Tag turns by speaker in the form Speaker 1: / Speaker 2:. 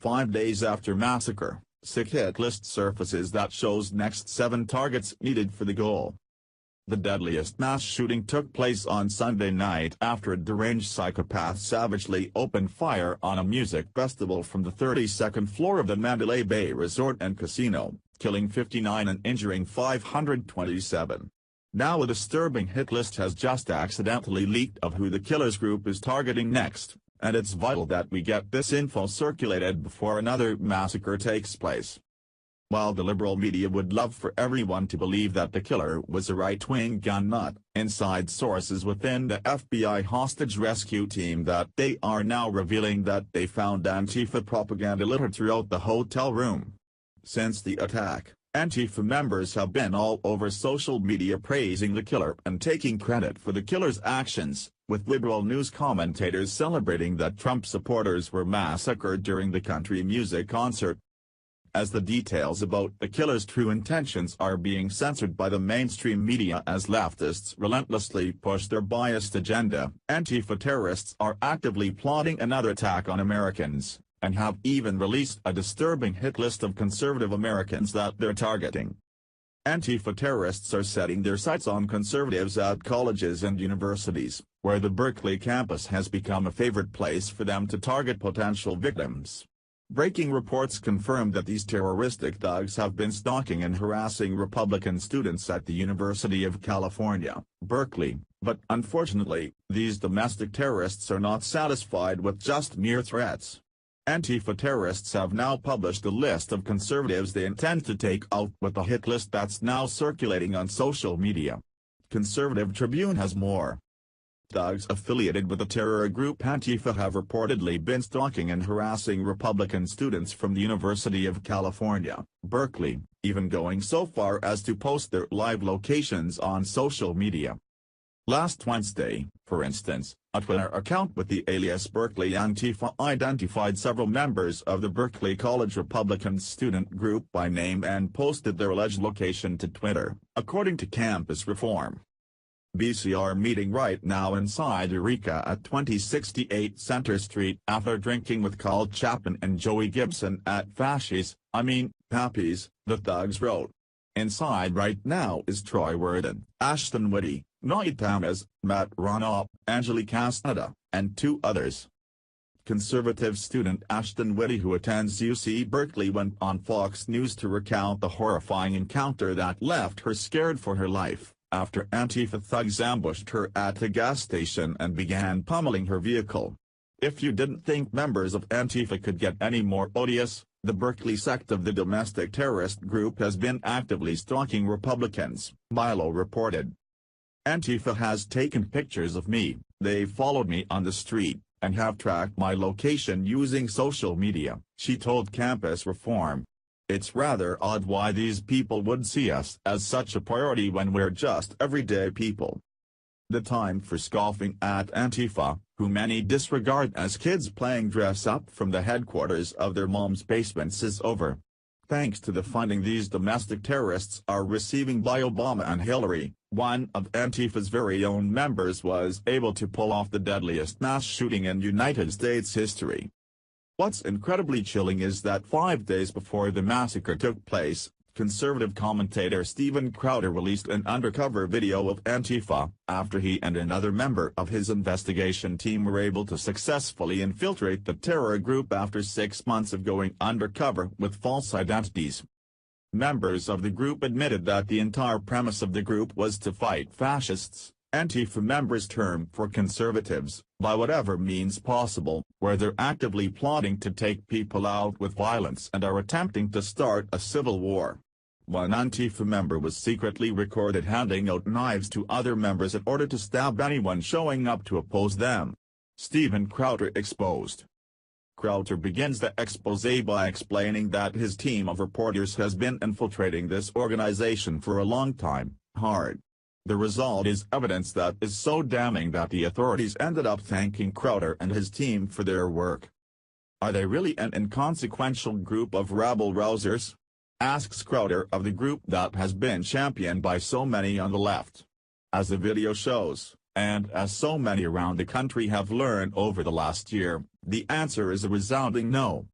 Speaker 1: 5 days after Massacre, sick hit list surfaces that shows next 7 targets needed for the goal. The deadliest mass shooting took place on Sunday night after a deranged psychopath savagely opened fire on a music festival from the 32nd floor of the Mandalay Bay Resort and Casino, killing 59 and injuring 527. Now a disturbing hit list has just accidentally leaked of who the killer's group is targeting next, and it's vital that we get this info circulated before another massacre takes place. While the liberal media would love for everyone to believe that the killer was a right-wing gun nut, inside sources within the FBI hostage rescue team that they are now revealing that they found Antifa propaganda littered throughout the hotel room. Since the attack, Antifa members have been all over social media praising the killer and taking credit for the killer's actions, with liberal news commentators celebrating that Trump supporters were massacred during the country music concert. As the details about the killer's true intentions are being censored by the mainstream media as leftists relentlessly push their biased agenda, Antifa terrorists are actively plotting another attack on Americans, and have even released a disturbing hit list of conservative Americans that they're targeting. Antifa terrorists are setting their sights on conservatives at colleges and universities, where the Berkeley campus has become a favorite place for them to target potential victims. Breaking reports confirm that these terroristic thugs have been stalking and harassing Republican students at the University of California, Berkeley, but unfortunately, these domestic terrorists are not satisfied with just mere threats. Antifa terrorists have now published a list of conservatives they intend to take out with a hit list that's now circulating on social media. Conservative Tribune has more. Thugs affiliated with the terror group Antifa have reportedly been stalking and harassing Republican students from the University of California, Berkeley, even going so far as to post their live locations on social media. Last Wednesday, for instance, a Twitter account with the alias Berkeley Antifa identified several members of the Berkeley College Republican student group by name and posted their alleged location to Twitter, according to Campus Reform. BCR meeting right now inside Eureka at 2068 Center Street after drinking with Carl Chapman and Joey Gibson at Pappy's, the thugs wrote. Inside right now is Troy Worden, Ashton Whitty, Noy Tamez, Matt Ronop, Angelique Castaneda, and 2 others. Conservative student Ashton Whitty, who attends UC Berkeley, went on Fox News to recount the horrifying encounter that left her scared for her life, after Antifa thugs ambushed her at a gas station and began pummeling her vehicle. If you didn't think members of Antifa could get any more odious, the Berkeley sect of the domestic terrorist group has been actively stalking Republicans, Milo reported. Antifa has taken pictures of me, they followed me on the street, and have tracked my location using social media, she told Campus Reform. It's rather odd why these people would see us as such a priority when we're just everyday people. The time for scoffing at Antifa, who many disregard as kids playing dress up from the headquarters of their mom's basements, is over. Thanks to the funding these domestic terrorists are receiving by Obama and Hillary, one of Antifa's very own members was able to pull off the deadliest mass shooting in United States history. What's incredibly chilling is that 5 days before the massacre took place, conservative commentator Steven Crowder released an undercover video of Antifa, after he and another member of his investigation team were able to successfully infiltrate the terror group after 6 months of going undercover with false identities. Members of the group admitted that the entire premise of the group was to fight fascists, Antifa members' term for conservatives, by whatever means possible, where they're actively plotting to take people out with violence and are attempting to start a civil war. One Antifa member was secretly recorded handing out knives to other members in order to stab anyone showing up to oppose them. Steven Crowder exposed. Crowder begins the exposé by explaining that his team of reporters has been infiltrating this organization for a long time, hard. The result is evidence that is so damning that the authorities ended up thanking Crowder and his team for their work. Are they really an inconsequential group of rabble-rousers? Asks Crowder of the group that has been championed by so many on the left. As the video shows, and as so many around the country have learned over the last year, the answer is a resounding no.